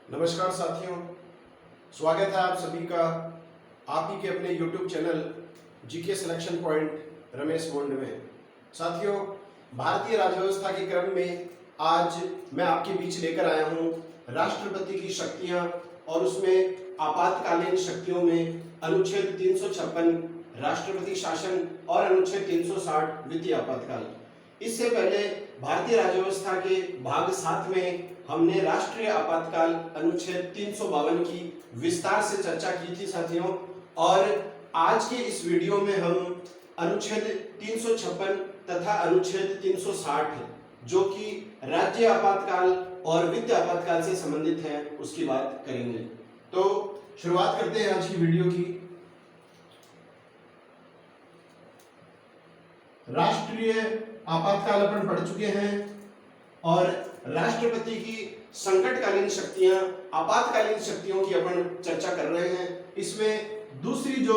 नमस्कार साथियों, स्वागत है आप सभी का आप ही के अपने YouTube channel GK selection point Ramesh bond में। साथियों, भारतीय राज्य व्यवस्था के क्रम में आज मैं आपके बीच लेकर आया हूं राष्ट्रपति की शक्तियां और उसमें आपातकालीन शक्तियों में अनुच्छेद 356 राष्ट्रपति शासन और अनुच्छेद 360 वित्तीय आपातकाल। इससे पहले भारतीय राज्य व्यवस्था के भाग 7 में हमने राष्ट्रीय आपातकाल अनुच्छेद 352 की विस्तार से चर्चा की थी साथियों, और आज के इस वीडियो में हम अनुच्छेद 356 तथा अनुच्छेद 360 जो कि राज्य आपातकाल और वित्तीय आपातकाल से संबंधित है उसकी बात करेंगे। तो शुरुआत करते हैं आज की वीडियो की। राष्ट्रीय आपातकाल अपन पढ़ चुके हैं और राष्ट्रपति की संकटकालीन शक्तियां, आपातकालीन शक्तियों की अपन चर्चा कर रहे हैं। इसमें दूसरी जो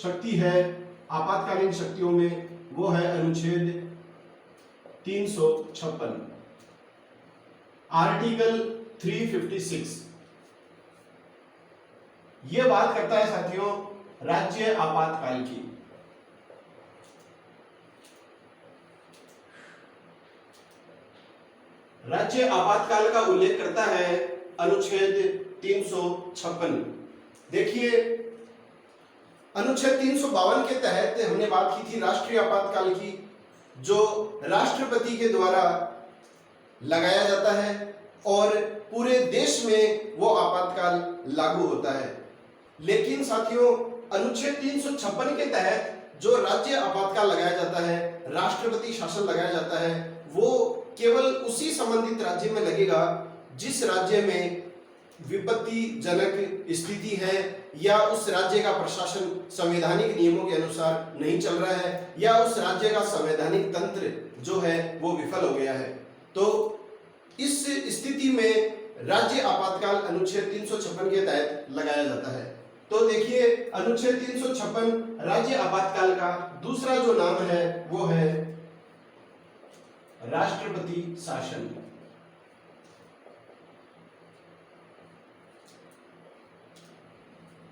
शक्ति है आपातकालीन शक्तियों में वो है अनुच्छेद 356 आर्टिकल 356। यह बात करता है साथियों राज्य आपातकाल की। राज्य आपातकाल का उल्लेख करता है अनुच्छेद 356। देखिए, अनुच्छेद 352 के तहत हमने बात की थी राष्ट्रीय आपातकाल की, जो राष्ट्रपति के द्वारा लगाया जाता है और पूरे देश में वो आपातकाल लागू होता है। लेकिन साथियों, अनुच्छेद 356 के तहत जो राज्य आपातकाल लगाया जाता है, राष्ट्रपति शासन लगाया जाता है, वो केवल उसी संबंधित राज्य में लगेगा जिस राज्य में विपत्तिजनक स्थिति है या उस राज्य का प्रशासन संवैधानिक नियमों के अनुसार नहीं चल रहा है या उस राज्य का संवैधानिक तंत्र जो है वो विफल हो गया है। तो इस स्थिति में राज्य आपातकाल अनुच्छेद 356 के तहत लगाया जाता है। तो देखिए, अनुच्छेद 356 राज्य आपातकाल का दूसरा जो नाम है वो है राष्ट्रपति शासन।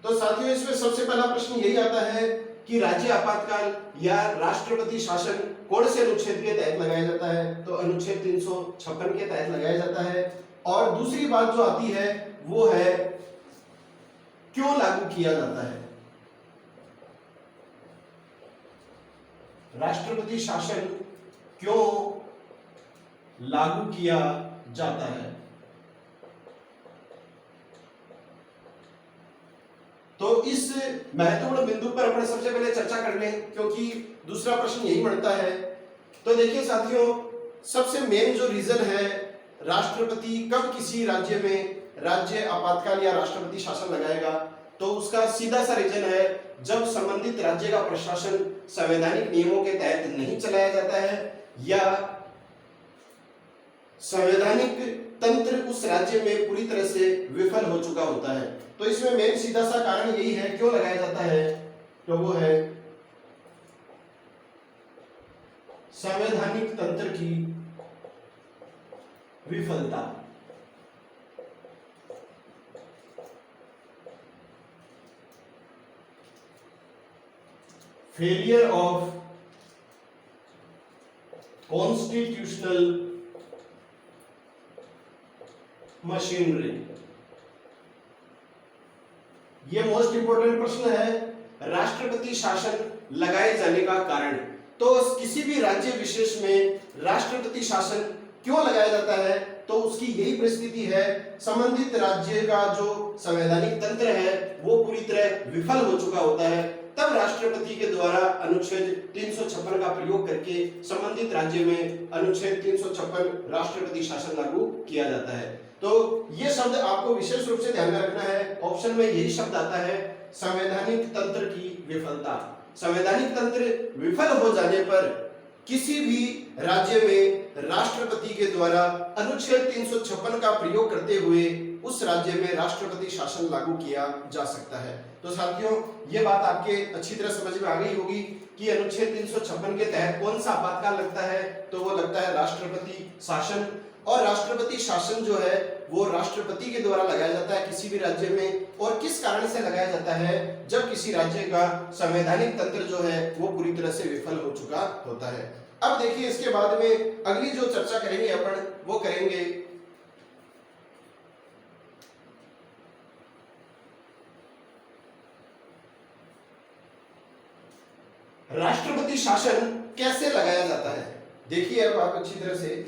तो साथियों, इसमें सबसे पहला प्रश्न यही आता है कि राज्य आपातकाल या राष्ट्रपति शासन कौन से अनुच्छेद के तहत लगाया जाता है? तो अनुच्छेद 356 के तहत लगाया जाता है। और दूसरी बात जो आती है वो है क्यों लागू किया जाता है? राष्ट्रपति शासन क्यों लागू किया जाता है? तो इस महत्वपूर्ण बिंदु पर अपने सबसे पहले चर्चा कर लें, क्योंकि दूसरा प्रश्न यही बनता है। तो देखिए साथियों, सबसे मेन जो रीजन है राष्ट्रपति कब किसी राज्य में राज्य आपातकाल या राष्ट्रपति शासन लगाएगा, तो उसका सीधा सा रीजन है जब संबंधित राज्य का प्रशासन संवैधानिक नियमों के तहत नहीं चलाया जाता है या संवैधानिक तंत्र उस राज्य में पूरी तरह से विफल हो चुका होता है। तो इसमें मेन सीधा सा कारण यही है क्यों लगाया जाता है, तो वो है संवैधानिक तंत्र की विफलता। Failure of constitutional machinery. यह मोस्ट इंपोर्टेंट प्रश्न है, राष्ट्रपति शासन लगाए जाने का कारण। तो किसी भी राज्य विशेष में राष्ट्रपति शासन क्यों लगाया जाता है, तो उसकी यही परिस्थिति है, संबंधित राज्य का जो संवैधानिक तंत्र है वो पूरी तरह विफल हो चुका होता है। तब राष्ट्रपति के द्वारा अनुच्छेद 356 का प्रयोग करके संबंधित राज्य में अनुच्छेद 356 राष्ट्रपति शासन लागू किया जाता है। तो ये शब्द आपको विशेष रूप से ध्यान में रखना है। ऑप्शन में यही शब्द आता है, संवैधानिक तंत्र की विफलता। संवैधानिक तंत्र विफल हो जाने पर किसी भी राज्य में राष्ट्रपति के द्वारा अनुच्छेद 356 का प्रयोग करते हुए उस राज्य में राष्ट्रपति शासन लागू किया जा सकता है। तो साथियों, ये बात आपके अच्छी तरह समझ में आ गई होगी कि अनुच्छेद 356 के तहत कौन सा आपातकाल लगता है, तो वो लगता है राष्ट्रपति शासन। और राष्ट्रपति शासन जो है वो राष्ट्रपति के द्वारा लगाया जाता है किसी भी राज्य में, और किस कारण से लगाया जाता है, जब किसी राज्य का संवैधानिक तंत्र जो है वो पूरी तरह से विफल हो चुका होता है। अब देखिए इसके बाद में अगली जो चर्चा करेंगे अपन वो करेंगे राष्ट्रपति शासन कैसे लगाया जाता है। देखिए अब आप अच्छी तरह से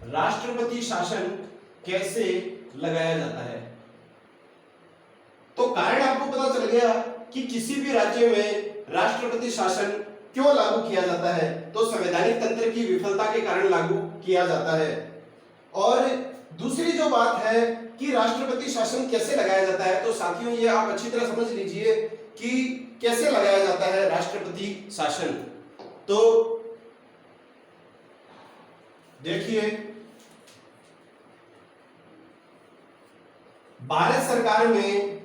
राष्ट्रपति शासन कैसे लगाया जाता है। तो कारण आपको पता चल गया कि किसी भी राज्य में राष्ट्रपति शासन क्यों लागू किया जाता है, तो संवैधानिक तंत्र की विफलता के कारण लागू किया जाता है। और दूसरी जो बात है कि राष्ट्रपति शासन कैसे लगाया जाता है, तो साथियों ये आप अच्छी तरह समझ लीजिए कि कैसे लगाया जाता है राष्ट्रपति शासन। तो देखिए भारत सरकार में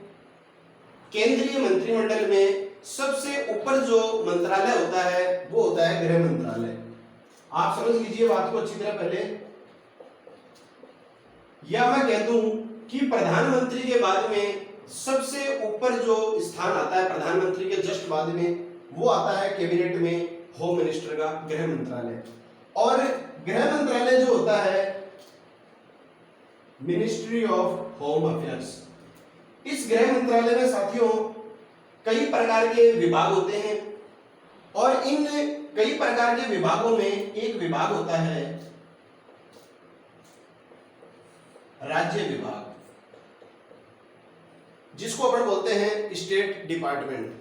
केंद्रीय मंत्रिमंडल में सबसे ऊपर जो मंत्रालय होता है वो होता है गृह मंत्रालय। आप समझ लीजिए बात को अच्छी तरह पहले, या मैं कह दूं कि प्रधानमंत्री के बाद में सबसे ऊपर जो स्थान आता है प्रधानमंत्री के जस्ट बाद में, वो आता है कैबिनेट में होम मिनिस्टर का गृह मंत्रालय। और गृह मंत्रालय जो होता है मिनिस्ट्री ऑफ होम अफेयर्स। इस गृह मंत्रालय में साथियों कई प्रकार के विभाग होते हैं, और इन कई प्रकार के विभागों में एक विभाग होता है राज्य विभाग, जिसको अपन बोलते हैं स्टेट डिपार्टमेंट।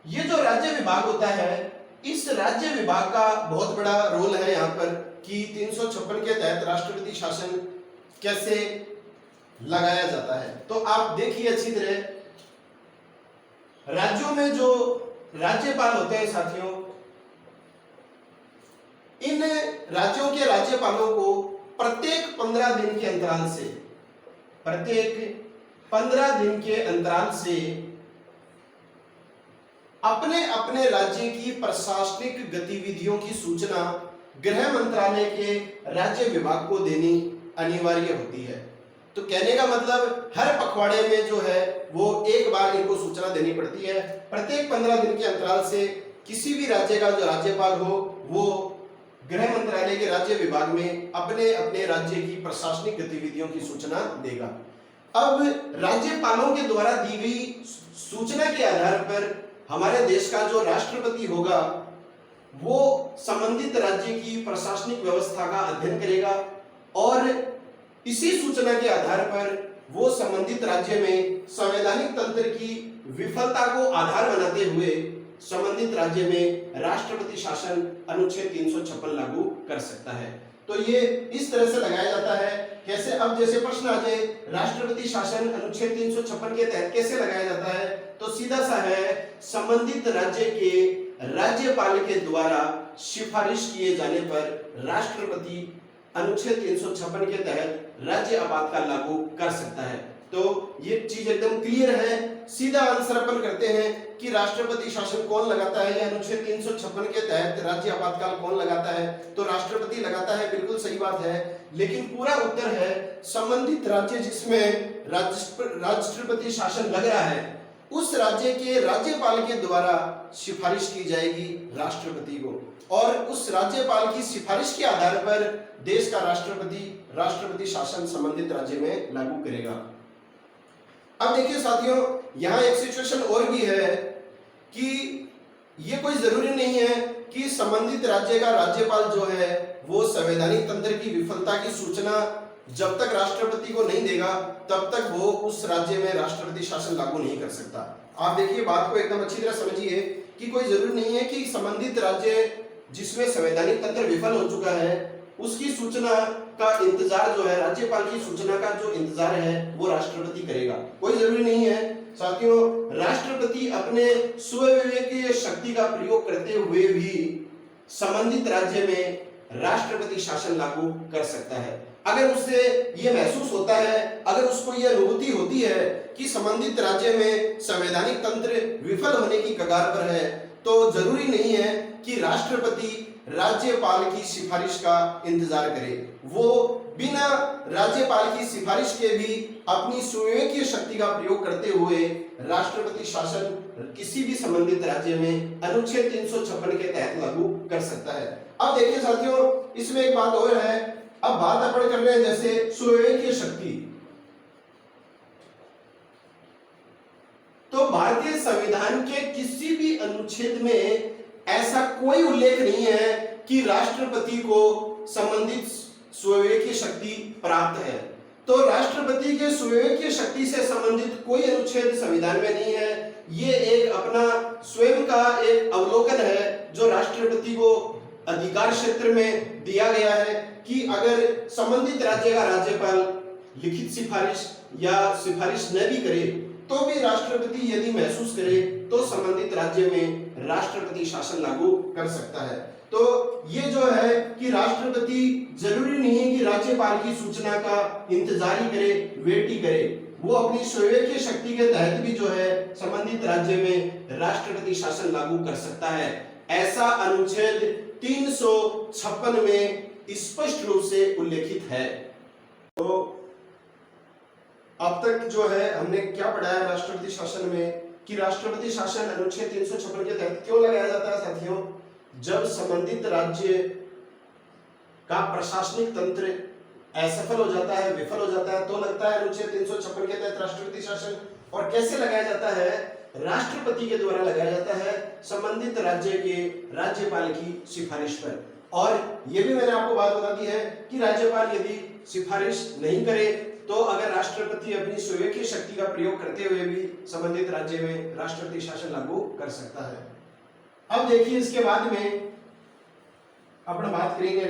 ये जो राज्य विभाग होता है, इस राज्य विभाग का बहुत बड़ा रोल है यहाँ पर कि 356 के तहत राष्ट्रपति शासन कैसे लगाया जाता है। तो आप देखिए अच्छी तरह, राज्यों में जो राज्यपाल होते हैं साथियों, इन राज्यों के राज्यपालों को प्रत्येक 15 दिन के अंतराल से, प्रत्येक 15 दिन के अंतराल से अपने अपने राज्य की प्रशासनिक गतिविधियों की सूचना गृह मंत्रालय के राज्य विभाग को देनी अनिवार्य होती है। तो कहने का मतलब हर पखवाड़े में जो है वो एक बार इनको सूचना देनी पड़ती है। प्रत्येक 15 दिन के अंतराल से किसी भी राज्य का जो राज्यपाल हो वो गृह मंत्रालय के राज्य विभाग में अपने अपने राज्य की प्रशासनिक गतिविधियों की सूचना देगा। अब राज्यपालों के द्वारा दी गई सूचना के आधार पर हमारे देश का जो राष्ट्रपति होगा वो संबंधित राज्य की प्रशासनिक व्यवस्था का अध्ययन करेगा, और इसी सूचना के आधार पर वो संबंधित राज्य में संवैधानिक तंत्र की विफलता को आधार बनाते हुए संबंधित राज्य में राष्ट्रपति शासन अनुच्छेद 356 लागू कर सकता है। तो ये इस तरह से लगाया जाता है। कैसे, अब जैसे प्रश्न आ जाए राष्ट्रपति शासन अनुच्छेद 356 के तहत कैसे लगाया जाता है, तो सीधा सा है संबंधित राज्य के राज्यपाल के द्वारा सिफारिश किए जाने पर राष्ट्रपति अनुच्छेद 356 के तहत राज्य आपातकाल लागू कर सकता है। तो ये चीज एकदम क्लियर है। सीधा आंसर अपन करते हैं कि राष्ट्रपति शासन कौन लगाता है, या अनुच्छेद 356 के तहत राज्य आपातकाल कौन लगाता है, तो राष्ट्रपति लगाता है। बिल्कुल सही बात है, लेकिन पूरा उत्तर है संबंधित राज्य जिसमें राष्ट्रपति शासन लग रहा है उस राज्य के राज्यपाल के द्वारा सिफारिश की जाएगी राष्ट्रपति को, और उस राज्यपाल की सिफारिश के आधार पर देश का राष्ट्रपति शासन संबंधित राज्य में लागू करेगा। अब देखिए साथियों, यहाँ एक सिचुएशन और भी है कि ये कोई जरूरी नहीं है कि संबंधित राज्य का राज्यपाल जो है वो संवैधानिक तंत्र की विफलता की सूचना जब तक राष्ट्रपति को नहीं देगा तब तक वो उस राज्य में राष्ट्रपति शासन लागू नहीं कर सकता। आप देखिए बात को एकदम अच्छी तरह समझिए कि कोई जरूरी नहीं है कि संबंधित राज्य जिसमें संवैधानिक तंत्र विफल हो चुका है उसकी सूचना का इंतजार जो है, राज्यपाल की सूचना का जो इंतजार है वो राष्ट्रपति करेगा। कोई जरूरी नहीं है साथियों। राष्ट्रपति अपने स्वविवेकीय शक्ति का प्रयोग करते हुए भी संबंधित राज्य में राष्ट्रपति शासन लागू कर सकता है। अगर उससे ये महसूस होता है, अगर उसको ये अनुभूति होती है कि संबंधित राज्य में संवैधानिक तंत्र विफल होने की कगार पर है, तो जरूरी नहीं है कि राष्ट्रपति राज्यपाल की सिफारिश का इंतजार करे। वो बिना राज्यपाल की सिफारिश के भी अपनी सुविवेकीय शक्ति का प्रयोग करते हुए राष्ट्रपति शासन किसी भी संबंधित राज्य में अनुच्छेद 356 के तहत लागू कर सकता है। अब देखिए साथियों, इसमें एक बात और है। अब बात अपन कर रहे हैं जैसे सुविवेकीय शक्ति, तो भारतीय संविधान के किसी भी अनुच्छेद में ऐसा कोई उल्लेख नहीं है कि राष्ट्रपति को संबंधित सुविवेकीय शक्ति प्राप्त है। तो राष्ट्रपति के सुविवेकीय शक्ति से संबंधित कोई अनुच्छेद संविधान में नहीं है। ये एक अपना स्वयं का एक अवलोकन है जो राष्ट्रपति को अधिकार क्षेत्र में दिया गया है कि अगर संबंधित राज्य का राज्यपाल लिखित सिफारिश या सिफारिश न भी करे तो भी राष्ट्रपति यदि महसूस करे तो संबंधित राज्य में राष्ट्रपति शासन लागू कर सकता है। तो ये जो है कि राष्ट्रपति जरूरी नहीं है कि राज्यपाल की सूचना का इंतजार ही करे, वेट ही करे, वो अपनी सुविवेकीय शक्ति के तहत भी जो है संबंधित राज्य में राष्ट्रपति शासन लागू कर सकता है। ऐसा अनुच्छेद 356 में स्पष्ट रूप से उल्लेखित है। तो अब तक जो है हमने क्या पढ़ा है राष्ट्रपति शासन में कि राष्ट्रपति शासन अनुच्छेद 356 के तहत क्यों लगाया जाता है साथियों? जब संबंधित राज्य का प्रशासनिक तंत्र असफल हो जाता है, विफल हो जाता है, तो लगता है अनुच्छेद 356 के तहत राष्ट्रपति शासन। और कैसे लगाया जाता है? राष्ट्रपति के द्वारा लगाया जाता है संबंधित राज्य के राज्यपाल की सिफारिश पर। और यह भी मैंने आपको बात बता दी है कि राज्यपाल यदि सिफारिश नहीं करे तो अगर राष्ट्रपति अपनी सुविवेकीय शक्ति का प्रयोग करते हुए भी संबंधित राज्य में राष्ट्रपति शासन लागू कर सकता है। अब देखिए इसके बाद में अपना बात करेंगे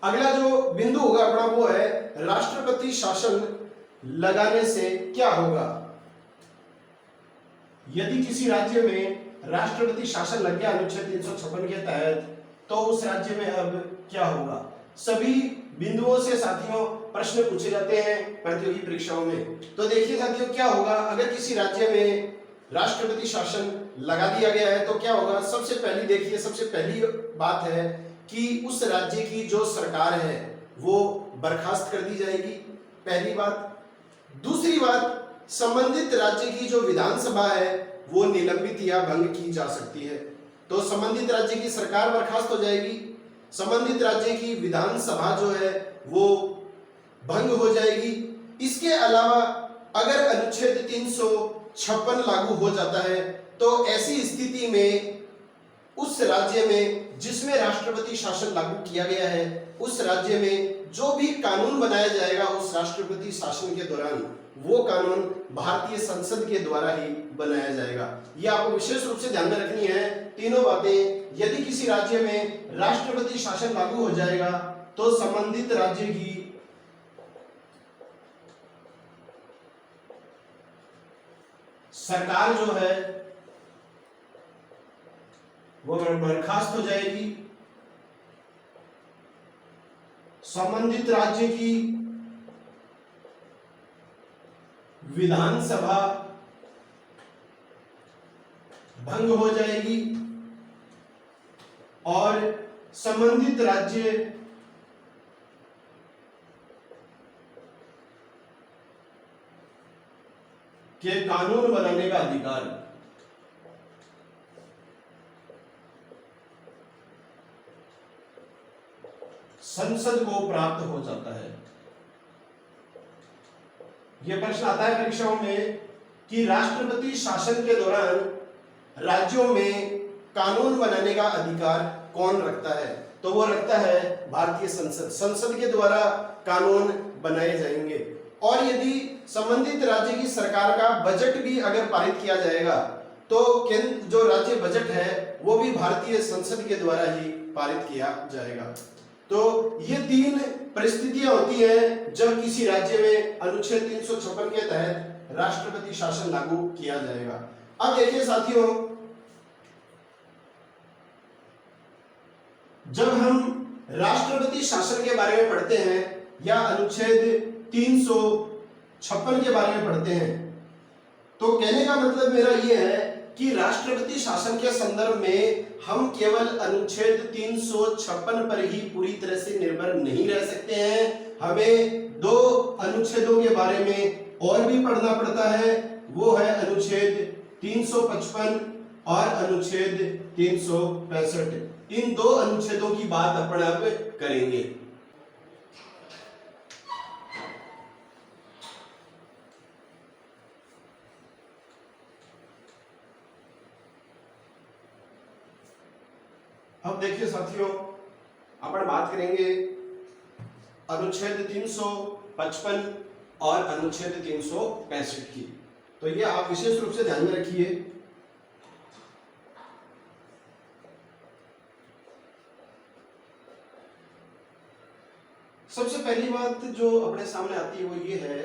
अगला जो बिंदु होगा अपना वो है राष्ट्रपति शासन लगाने से क्या होगा। यदि किसी राज्य में राष्ट्रपति शासन लग गया अनुच्छेद 356 के तहत तो उस राज्य में अब क्या होगा। सभी बिंदुओं से साथियों प्रश्न पूछे जाते हैं प्रतियोगी परीक्षाओं में। तो देखिए साथियों क्या होगा अगर किसी राज्य में राष्ट्रपति शासन लगा दिया गया है तो क्या होगा। सबसे पहली देखिए, सबसे पहली बात है कि उस राज्य की जो सरकार है वो बर्खास्त कर दी जाएगी, पहली बात। दूसरी बात, संबंधित राज्य की जो विधानसभा है वो निलंबित या भंग की जा सकती है। तो संबंधित राज्य की सरकार बर्खास्त हो जाएगी, संबंधित राज्य की विधानसभा जो है वो भंग हो जाएगी। इसके अलावा अगर अनुच्छेद 356 लागू हो जाता है तो ऐसी स्थिति में उस राज्य में जिसमें राष्ट्रपति शासन लागू किया गया है उस राज्य में जो भी कानून बनाया जाएगा उस राष्ट्रपति शासन के दौरान वो कानून भारतीय संसद के द्वारा ही बनाया जाएगा। ये आपको विशेष रूप से ध्यान में रखनी है तीनों बातें। यदि किसी राज्य में राष्ट्रपति शासन लागू हो जाएगा तो संबंधित राज्य की सरकार जो है वो बर्खास्त हो जाएगी, संबंधित राज्य की विधानसभा भंग हो जाएगी और संबंधित राज्य के कानून बनाने का अधिकार संसद को प्राप्त हो जाता है। यह प्रश्न आता है परीक्षाओं में कि राष्ट्रपति शासन के दौरान राज्यों में कानून बनाने का अधिकार कौन रखता है। तो वो रखता है भारतीय संसद। संसद के द्वारा कानून बनाए जाएंगे। और यदि संबंधित राज्य की सरकार का बजट भी अगर पारित किया जाएगा तो केंद्र जो राज्य बजट है वो भी भारतीय संसद के द्वारा ही पारित किया जाएगा। तो ये तीन परिस्थितियां होती हैं जब किसी राज्य में अनुच्छेद 356 के तहत राष्ट्रपति शासन लागू किया जाएगा। अब देखिए साथियों जब हम राष्ट्रपति शासन के बारे में पढ़ते हैं या अनुच्छेद 356 के बारे में पढ़ते हैं, तो कहने का मतलब मेरा यह है कि राष्ट्रपति शासन के संदर्भ में हम केवल अनुच्छेद 356 पर ही पूरी तरह से निर्भर नहीं रह सकते हैं। हमें दो अनुच्छेदों के बारे में और भी पढ़ना पड़ता है, वो है अनुच्छेद 355 और अनुच्छेद 365। इन दो अनुच्छेदों की बात अपन अब करेंगे। अब देखिए साथियों, अपन बात करेंगे अनुच्छेद 355 और अनुच्छेद 365 की। तो ये आप विशेष रूप से ध्यान में रखिए। सबसे पहली बात जो अपने सामने आती है वो ये है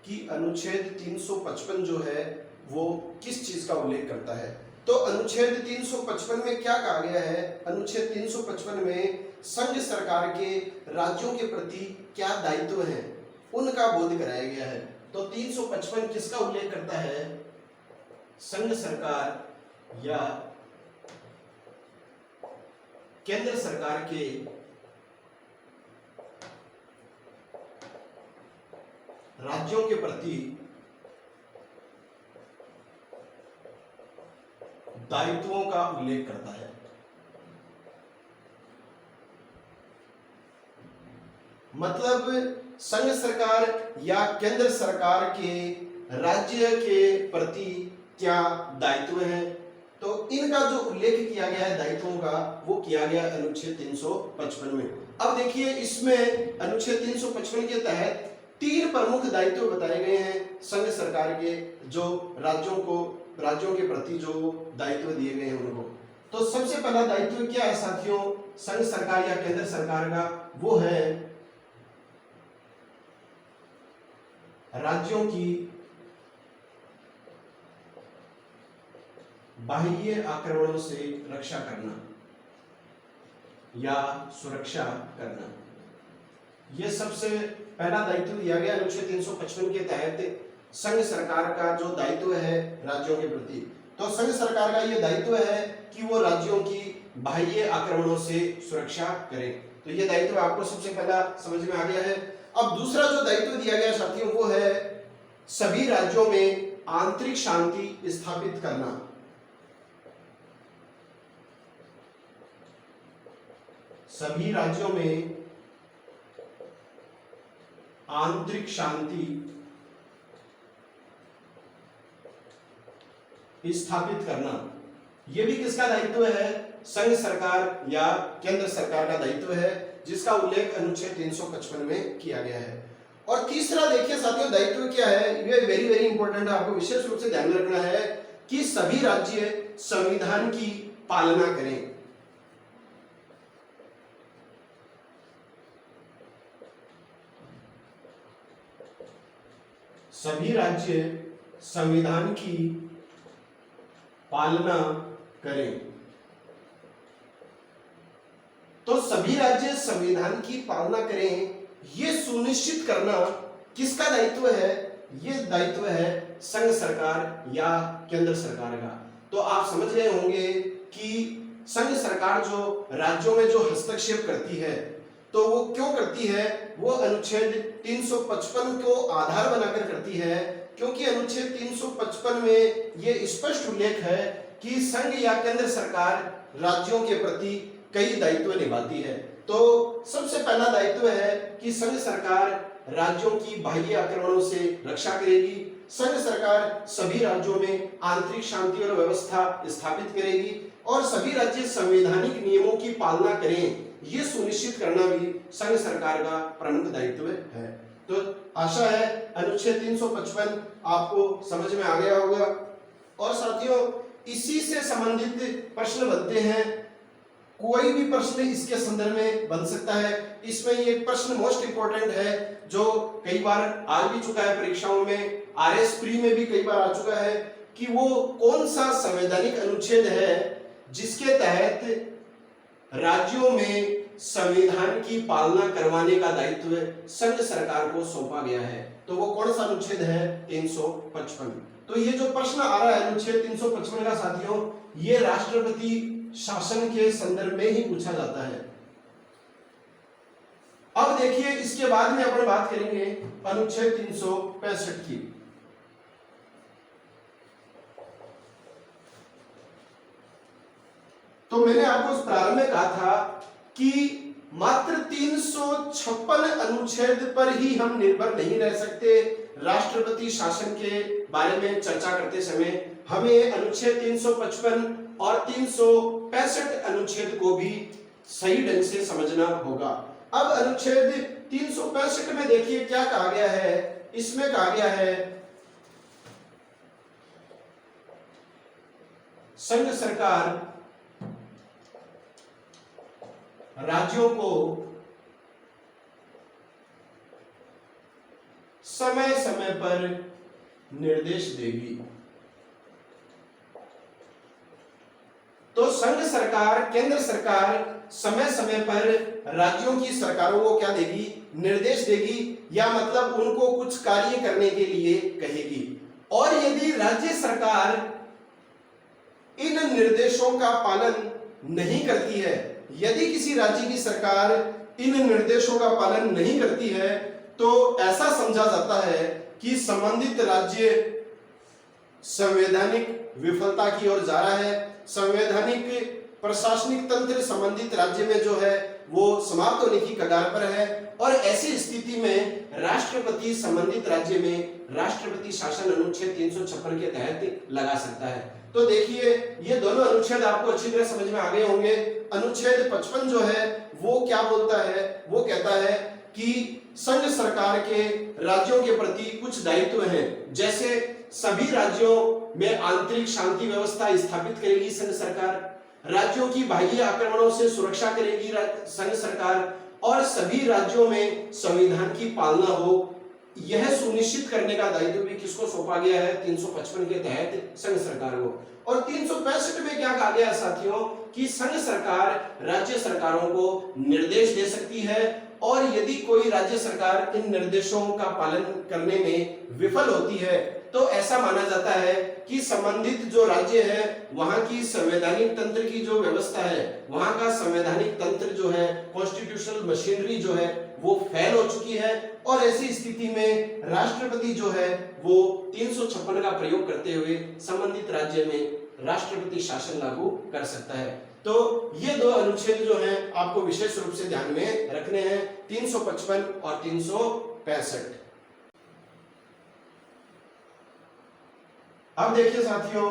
कि अनुच्छेद 355 जो है वो किस चीज का उल्लेख करता है। तो अनुच्छेद 355 में क्या कहा गया है? अनुच्छेद 355 में संघ सरकार के राज्यों के प्रति क्या दायित्व हैं उनका बोध कराया गया है। तो 355 किसका उल्लेख करता है? संघ सरकार या केंद्र सरकार के राज्यों के प्रति दायित्वों का उल्लेख करता है। मतलब संघ सरकार या केंद्र सरकार के राज्य के प्रति क्या दायित्व हैं, तो इनका जो उल्लेख किया गया है दायित्वों का, वो किया गया अनुच्छेद 355 में। अब देखिए, इसमें अनुच्छेद 355 के तहत 3 प्रमुख दायित्व बताए गए हैं संघ सरकार के, जो राज्यों के प्रति जो दायित्व दिए गए हैं उनको। तो सबसे पहला दायित्व क्या है साथियों संघ सरकार या केंद्र सरकार का? वो है राज्यों की बाह्य आक्रमणों से रक्षा करना या सुरक्षा करना। यह सबसे पहला दायित्व दिया गया अनुच्छेद 355 के तहत संघ सरकार का जो दायित्व है राज्यों के प्रति। तो संघ सरकार का यह दायित्व है कि वो राज्यों की बाह्य आक्रमणों से सुरक्षा करे। तो यह दायित्व आपको सबसे पहला समझ में आ गया है। अब दूसरा जो दायित्व दिया गया साथियों वो है सभी राज्यों में आंतरिक शांति स्थापित करना। सभी राज्यों में आंतरिक शांति स्थापित करना। यह भी किसका दायित्व है? संघ सरकार या केंद्र सरकार का दायित्व है, जिसका उल्लेख अनुच्छेद 355 में किया गया है। और तीसरा देखिए साथियों दायित्व क्या है, ये वेरी वेरी इंपॉर्टेंट है, आपको विशेष रूप से ध्यान में रखना है कि सभी राज्य संविधान की पालना करें। सभी राज्य संविधान की पालना करें। तो सभी राज्य संविधान की पालना करें, यह सुनिश्चित करना किसका दायित्व है? यह दायित्व है संघ सरकार या केंद्र सरकार का। तो आप समझ गए होंगे कि संघ सरकार जो राज्यों में जो हस्तक्षेप करती है, तो वो क्यों करती है? वो अनुच्छेद 355 को आधार बनाकर करती है, क्योंकि अनुच्छेद 355 में यह स्पष्ट उल्लेख है कि संघ या केंद्र सरकार राज्यों के प्रति कई दायित्व निभाती है। तो सबसे पहला दायित्व है कि संघ सरकार राज्यों की बाह्य आक्रमणों से रक्षा करेगी। संघ सरकार सभी राज्यों में आंतरिक शांति और व्यवस्था स्थापित करेगी और सभी राज्य संवैधानिक नियमों की पालना करें, यह सुनिश्चित करना भी संघ सरकार का प्रमुख दायित्व है। तो आशा है अनुच्छेद 355 आपको समझ में आ गया होगा। और साथियों इसी से संबंधित प्रश्न बनते हैं, कोई भी प्रश्न इसके संदर्भ में बन सकता है। इसमें ये प्रश्न मोस्ट इंपोर्टेंट है जो कई बार आ भी चुका है परीक्षाओं में, आरएस प्री में भी कई बार आ चुका है कि वो कौन सा संवैधानिक अनुच्छेद है जिसके तहत राज्यों में संविधान की पालना करवाने का दायित्व संघ सरकार को सौंपा गया है। तो वो कौन सा अनुच्छेद है? 355। तो ये जो प्रश्न आ रहा है अनुच्छेद 355 का साथियों, ये राष्ट्रपति शासन के संदर्भ में ही पूछा जाता है। अब देखिए इसके बाद में अपन बात करेंगे अनुच्छेद 365 की। तो मैंने आपको प्रारंभ में कहा था कि मात्र 356 अनुच्छेद पर ही हम निर्भर नहीं रह सकते। राष्ट्रपति शासन के बारे में चर्चा करते समय हमें अनुच्छेद 355 और 365 अनुच्छेद को भी सही ढंग से समझना होगा। अब अनुच्छेद 365 में देखिए क्या कहा गया है। इसमें कहा गया है संघ सरकार राज्यों को समय समय पर निर्देश देगी। तो संघ सरकार, केंद्र सरकार समय समय पर राज्यों की सरकारों को क्या देगी? निर्देश देगी, या मतलब उनको कुछ कार्य करने के लिए कहेगी। और यदि राज्य सरकार इन निर्देशों का पालन नहीं करती है, यदि किसी राज्य की सरकार इन निर्देशों का पालन नहीं करती है, तो ऐसा समझा जाता है कि संबंधित राज्य संवैधानिक विफलता की ओर जा रहा है। संवैधानिक प्रशासनिक तंत्र संबंधित राज्य में जो है वो समाप्त होने की कगार पर है। और ऐसी स्थिति में राष्ट्रपति संबंधित राज्य में राष्ट्रपति शासन अनुच्छेद 356 के तहत लगा सकता है। तो देखिए ये दोनों अनुच्छेद आपको अच्छी तरह समझ में आ गए होंगे। अनुच्छेद 55 जो है वो क्या बोलता है? वो कहता है कि संघ सरकार के राज्यों के प्रति कुछ दायित्व हैं, जैसे सभी राज्यों में आंतरिक शांति व्यवस्था स्थापित करेगी संघ सरकार, राज्यों की बाह्य आक्रमणों से सुरक्षा करेगी संघ सरकार, और सभी राज्यों में संविधान की पालना हो, यह सुनिश्चित करने का दायित्व भी किसको सौंपा गया है? 355 के तहत संघ सरकार को। और 365 में क्या कहा गया साथियों कि संघ सरकार राज्य सरकारों को निर्देश दे सकती है, और यदि कोई राज्य सरकार इन निर्देशों का पालन करने में विफल होती है तो ऐसा माना जाता है कि संबंधित जो राज्य है वहां की संवैधानिक तंत्र की जो व्यवस्था है, वहां का संवैधानिक तंत्र जो है, कॉन्स्टिट्यूशनल मशीनरी जो है वो फेल हो चुकी है। और ऐसी स्थिति में राष्ट्रपति जो है वो 356 का प्रयोग करते हुए संबंधित राज्य में राष्ट्रपति शासन लागू कर सकता है। तो ये दो अनुच्छेद जो हैं आपको विशेष रूप से ध्यान में रखने हैं, 355 और 365। अब देखिए साथियों,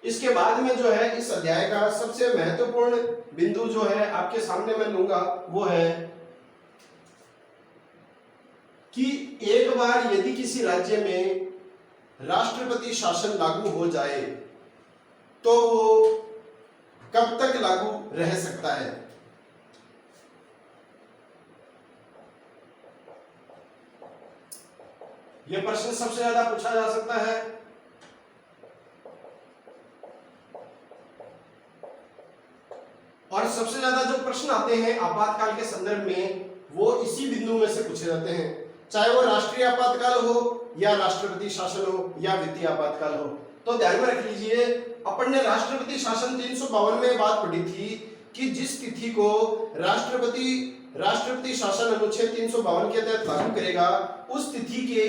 इसके बाद में जो है इस अध्याय का सबसे महत्वपूर्ण बिंदु जो है आपके सामने मैं लूंगा वो है कि एक बार यदि किसी राज्य में राष्ट्रपति शासन लागू हो जाए तो वो कब तक लागू रह सकता है। यह प्रश्न सबसे ज्यादा पूछा जा सकता है। और सबसे ज्यादा जो प्रश्न आते हैं आपातकाल के संदर्भ में वो इसी बिंदु में से पूछे जाते हैं, चाहे वो राष्ट्रीय आपातकाल हो या राष्ट्रपति शासन हो या वित्तीय आपातकाल हो। तो ध्यान में रख लीजिए, अपन ने राष्ट्रपति शासन 352 में बात पढ़ी थी कि जिस तिथि को राष्ट्रपति शासन अनुच्छेद 352 के तहत लागू करेगा, उस तिथि के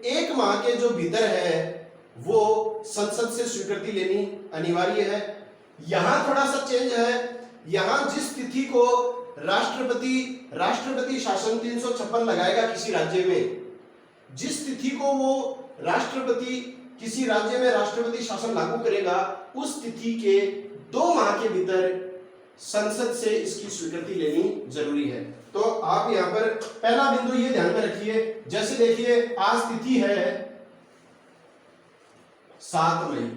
एक माह के जो भीतर है वो संसद से स्वीकृति लेनी अनिवार्य है। यहां थोड़ा सा चेंज है, यहां जिस तिथि को राष्ट्रपति शासन 356 लगाएगा किसी राज्य में, जिस तिथि को वो राष्ट्रपति किसी राज्य में राष्ट्रपति शासन लागू करेगा, उस तिथि के 2 माह के भीतर संसद से इसकी स्वीकृति लेनी जरूरी है। तो आप यहां पर पहला बिंदु ये ध्यान में रखिए, जैसे देखिए आज तिथि है 7 मई,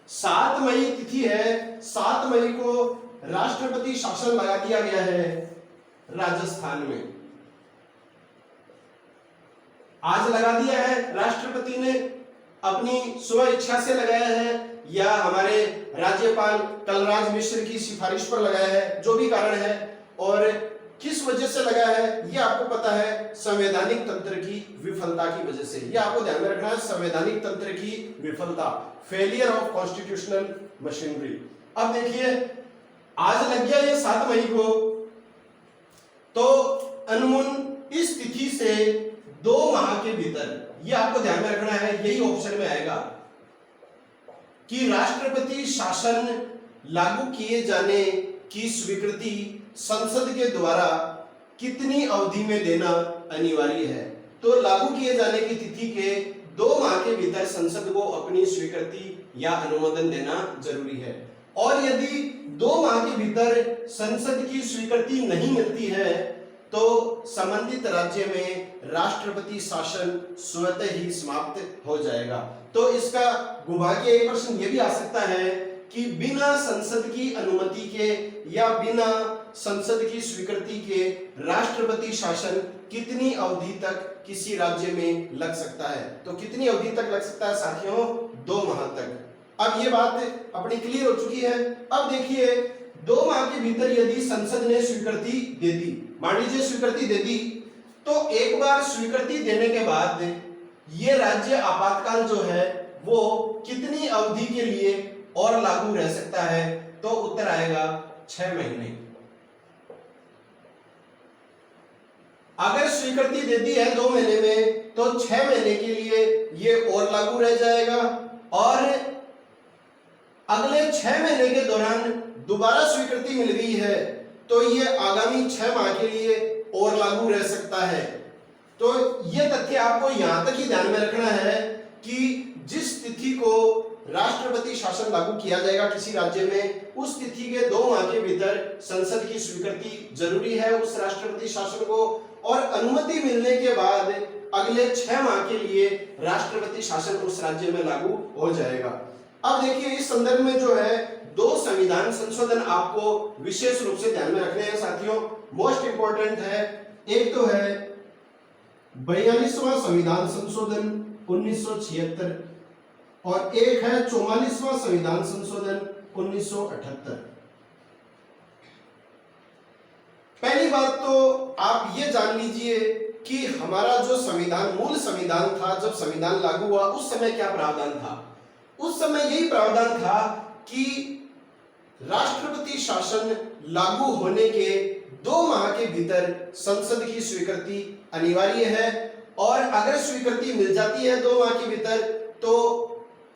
7 मई तिथि है, 7 मई को राष्ट्रपति शासन लगा दिया गया है राजस्थान में। आज लगा दिया है, राष्ट्रपति ने अपनी स्व इच्छा से लगाया है, या हमारे राज्यपाल कलराज मिश्र की सिफारिश पर लगाया है, जो भी कारण है, और किस वजह से लगाया है ये आपको पता है, संवैधानिक तंत्र की विफलता की वजह से। ये आपको ध्यान में रखना है, संवैधानिक तंत्र की विफलता, फेलियर ऑफ कॉन्स्टिट्यूशनल मशीनरी। अब देखिए आज लग गया ये 7 मई को, तो अनमून इस तिथि से 2 माह के भीतर, ये आपको ध्यान में रखना है, यही ऑप्शन में आएगा कि राष्ट्रपति शासन लागू किए जाने की स्वीकृति संसद के द्वारा कितनी अवधि में देना अनिवार्य है। तो लागू किए जाने की तिथि के 2 माह के भीतर संसद को अपनी स्वीकृति या अनुमोदन देना जरूरी है, और यदि 2 माह के भीतर संसद की स्वीकृति नहीं मिलती है तो संबंधित राज्य में राष्ट्रपति शासन स्वतः ही समाप्त हो जाएगा। तो इसका घुमा के एक प्रश्न ये भी आ सकता है कि बिना संसद की अनुमति के या बिना संसद की स्वीकृति के राष्ट्रपति शासन कितनी अवधि तक किसी राज्य में लग सकता है। तो कितनी अवधि तक लग सकता है साथियों, 2 माह तक। अब ये बात अपनी क्लियर हो चुकी है। अब देखिए 2 माह के भीतर यदि संसद ने स्वीकृति दे दी, मान लीजिए स्वीकृति दे दी, तो एक बार स्वीकृति देने के बाद ये राज्य आपातकाल जो है वो कितनी अवधि के लिए और लागू रह सकता है। तो उत्तर आएगा 6 महीने। अगर स्वीकृति दे दी है 2 महीने में तो 6 महीने के लिए ये और लागू रह जाएगा, और अगले 6 महीने के दौरान दोबारा स्वीकृति मिल गई है तो ये आगामी 6 माह के लिए और लागू रह सकता है। तो ये तथ्य आपको यहां तक ही ध्यान में रखना है कि जिस तिथि को राष्ट्रपति शासन लागू किया जाएगा किसी राज्य में, उस तिथि के 2 माह के भीतर संसद की स्वीकृति जरूरी है उस राष्ट्रपति शासन को, और अनुमति मिलने के बाद अगले 6 माह के लिए राष्ट्रपति शासन उस राज्य में लागू हो जाएगा। अब देखिए इस संदर्भ में जो है 2 संविधान संशोधन आपको विशेष रूप से ध्यान में रखने हैं साथियों, मोस्ट इंपॉर्टेंट है। एक तो है 42वां संविधान संशोधन 1976 और एक है 44वां संविधान संशोधन 1978। पहली बात तो आप ये जान लीजिए कि हमारा जो संविधान, मूल संविधान था, जब संविधान लागू हुआ उस समय क्या प्रावधान था। उस समय यही प्रावधान था कि राष्ट्रपति शासन लागू होने के 2 माह के भीतर संसद की स्वीकृति अनिवार्य है, और अगर स्वीकृति मिल जाती है 2 माह के भीतर तो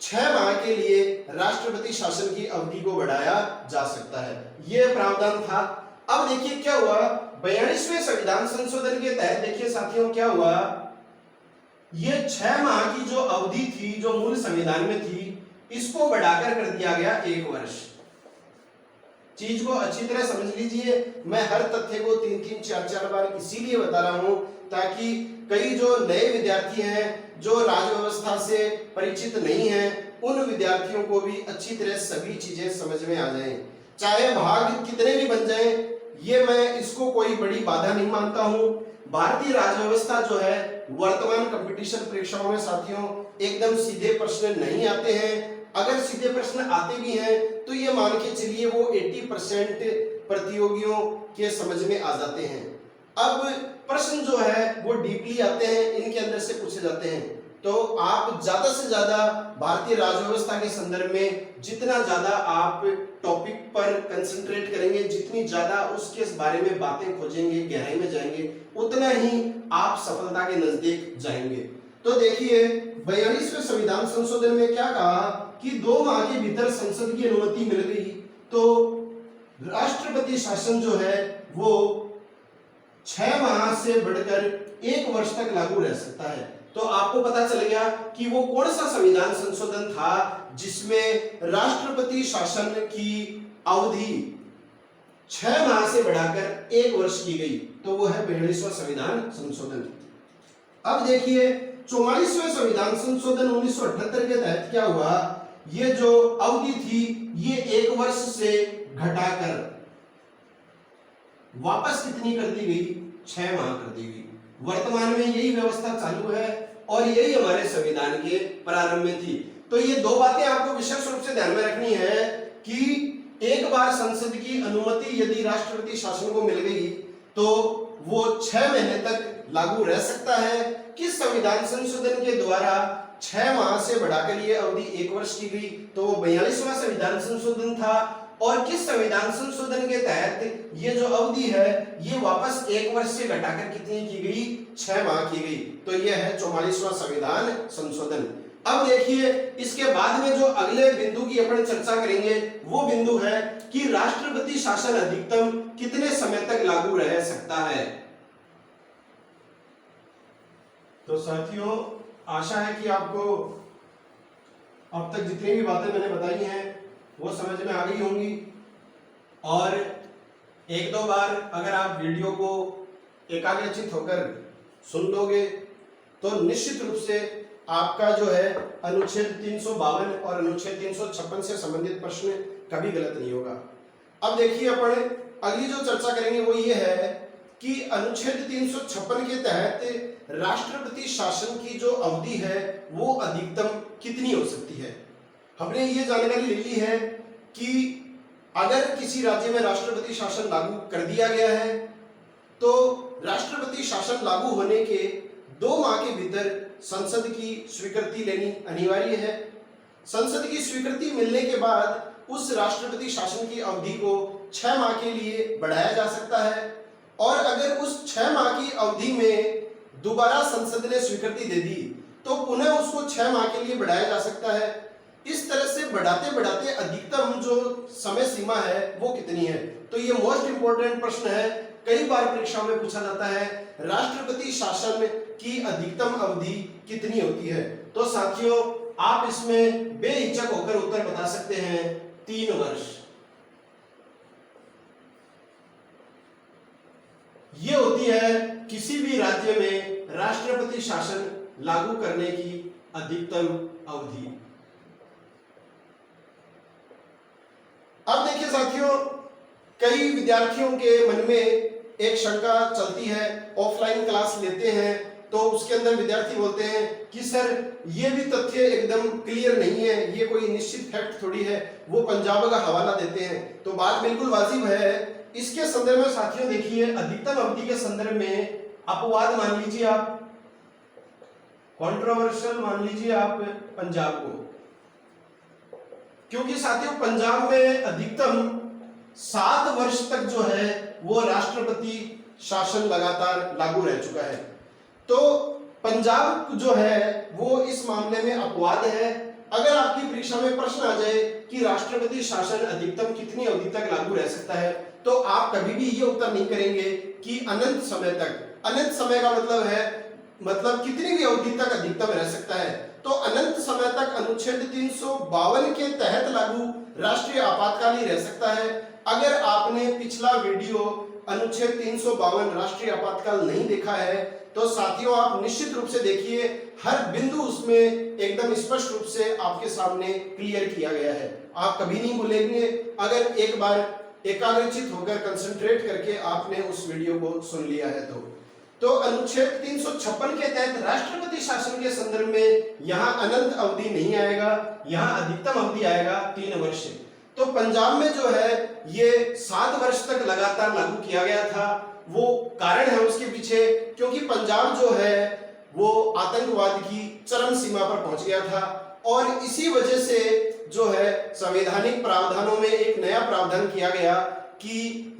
6 माह के लिए राष्ट्रपति शासन की अवधि को बढ़ाया जा सकता है। यह प्रावधान था। अब देखिए क्या हुआ, 42वें संविधान संशोधन के तहत देखिए साथियों क्या हुआ, ये 6 माह की जो अवधि थी जो मूल संविधान में थी, इसको बढ़ाकर कर दिया गया 1 वर्ष। चीज को अच्छी तरह समझ लीजिए, मैं हर तथ्य को 3-3, 4-4 बार इसीलिए बता रहा हूं ताकि कई जो नए विद्यार्थी हैं जो राजव्यवस्था से परिचित नहीं हैं, उन विद्यार्थियों को भी अच्छी तरह सभी चीजें समझ में आ जाएं। चाहे भाग कितने भी बन जाएं, ये मैं इसको कोई बड़ी बाधा नहीं मानता हूं। भारतीय राजव्यवस्था जो है वर्तमान कंपटीशन परीक्षाओं में साथियों एकदम सीधे प्रश्न नहीं आते हैं। अगर सीधे प्रश्न आते भी हैं तो ये मान के चलिए वो 80% प्रतियोगियों के समझ में आ जाते हैं। अब प्रश्न जो है वो डीपली आते हैं, इनके अंदर से पूछे जाते हैं। तो आप ज्यादा से ज्यादा भारतीय राजव्यवस्था के संदर्भ में जितना ज्यादा आप टॉपिक पर कंसंट्रेट करेंगे, जितनी ज्यादा उसके बारे में बातें खोजेंगे, गहराई में जाएंगे, उतना ही आप सफलता के नजदीक जाएंगे। तो देखिए 42वें संविधान संशोधन में क्या कहा कि 2 माह के भीतर संसद की अनुमति मिल गई तो राष्ट्रपति शासन जो है वो 6 माह से बढ़कर 1 वर्ष तक लागू रह सकता है। तो आपको पता चल गया कि वो कौन सा संविधान संशोधन था जिसमें राष्ट्रपति शासन की अवधि 6 माह से बढ़ाकर 1 वर्ष की गई, तो वो है 42वां संविधान संशोधन। अब देखिए 44वें संविधान संशोधन 1978 के तहत क्या हुआ, ये जो अवधि थी ये 1 वर्ष से घटाकर वापस कितनी कर दी गई, 6 माह कर दी गई। वर्तमान में यही व्यवस्था चालू है और यही हमारे संविधान के प्रारंभ में थी। तो ये दो बातें आपको विशेष रूप से ध्यान में रखनी है कि एक बार संसद की अनुमति यदि राष्ट्रपति शासन को मिल गई तो वो 6 महीने तक लागू रह सकता है। किस संविधान संशोधन के द्वारा 6 माह से बढ़ाकर ये अवधि 1 वर्ष की गई, तो वो 42वां संविधान संशोधन था। और किस संविधान संशोधन के तहत ये जो अवधि है ये वापस 1 वर्ष से घटाकर कितनी की गई, 6 माह की गई। तो ये है 44वां संविधान संशोधन। अब देखिए इसके बाद में जो अगले बिंदु की अपन चर्चा करेंगे वो बिंदु है कि राष्ट्रपति शासन अधिकतम कितने समय तक लागू रह सकता है। तो साथियों आशा है कि आपको अब तक जितनी भी बातें मैंने बताई हैं वो समझ में आ गई होंगी। और एक दो बार अगर आप वीडियो को एकाग्रचित होकर सुन लोगे तो निश्चित रूप से आपका जो है अनुच्छेद 352 और अनुच्छेद 356 से संबंधित प्रश्न कभी गलत नहीं होगा। अब देखिए अपन अगली जो चर्चा करेंगे वो ये है कि अनुच्छेद 356 के तहत राष्ट्रपति शासन की जो अवधि है वो अधिकतम कितनी हो सकती है। हमने ये जानकारी ले ली है कि अगर किसी राज्य में राष्ट्रपति शासन लागू कर दिया गया है तो राष्ट्रपति शासन लागू होने के 2 माह के भीतर संसद की स्वीकृति लेनी अनिवार्य है। संसद की स्वीकृति मिलने के बाद उस राष्ट्रपति शासन की अवधि को 6 माह के लिए बढ़ाया जा सकता है। और अगर उस 6 माह की अवधि में दोबारा संसद ने स्वीकृति दे दी तो पुनः उसको 6 माह के लिए बढ़ाया जा सकता है। इस तरह से बढ़ाते बढ़ाते अधिकतम जो समय सीमा है वो कितनी है। तो ये मोस्ट इंपोर्टेंट प्रश्न है, कई बार परीक्षा में पूछा जाता है राष्ट्रपति शासन की अधिकतम अवधि कितनी होती है। तो साथियों आप इसमें बेहिचक होकर उत्तर बता सकते हैं 3 वर्ष। ये होती है किसी भी राज्य में राष्ट्रपति शासन लागू करने की अधिकतम अवधि। अब देखिए साथियों कई विद्यार्थियों के मन में एक शंका चलती है, ऑफलाइन क्लास लेते हैं तो उसके अंदर विद्यार्थी बोलते हैं कि सर ये भी तथ्य एकदम क्लियर नहीं है, ये कोई निश्चित फैक्ट थोड़ी है, वो पंजाब का हवाला देते हैं। तो बात बिल्कुल वाजिब है। इसके संदर्भ में साथियों देखिए अधिकतम अवधि के संदर्भ में अपवाद मान लीजिए आप, कंट्रोवर्शियल मान लीजिए आप पंजाब को, क्योंकि साथियों पंजाब में अधिकतम 7 वर्ष तक जो है वो राष्ट्रपति शासन लगातार लागू रह चुका है। तो पंजाब जो है वो इस मामले में अपवाद है। अगर आपकी परीक्षा में प्रश्न आ जाए कि राष्ट्रपति शासन अधिकतम कितनी अवधि तक लागू रह सकता है तो आप कभी भी ये उत्तर नहीं करेंगे कि अनंत समय तक। अनंत समय का मतलब है कितनी भी अवधि तक अधिकतम रह सकता है। तो अनंत समय तक अनुच्छेद 352 के तहत लागू राष्ट्रीय आपातकाल ही रह सकता है। अगर आपने पिछला वीडियो अनुच्छेद 352 राष्ट्रीय आपातकाल नहीं देखा है तो साथियों आप निश्चित रूप से देखिए, हर बिंदु उसमें एकदम स्पष्ट रूप से आपके सामने क्लियर किया गया है। आप कभी नहीं भूलेंगे अगर एक बार एकाग्रचित होकर कंसंट्रेट करके आपने उस वीडियो को सुन लिया है तो अनुच्छेद 356 के तहत राष्ट्रपति शासन के संदर्भ में यहाँ अनंत अवधि नहीं आएगा, यहाँ अधिकतम अवधि आएगा 3 वर्ष। तो पंजाब में जो है ये 7 वर्ष तक लगातार लागू किया गया था। वो कारण है उसके पीछे क्योंकि पंजाब जो है वो आतंकवाद की चरम सीमा पर पहुंच गया था और इसी वजह से जो है संवैधानिक प्रावधानों में एक नया प्रावधान किया गया कि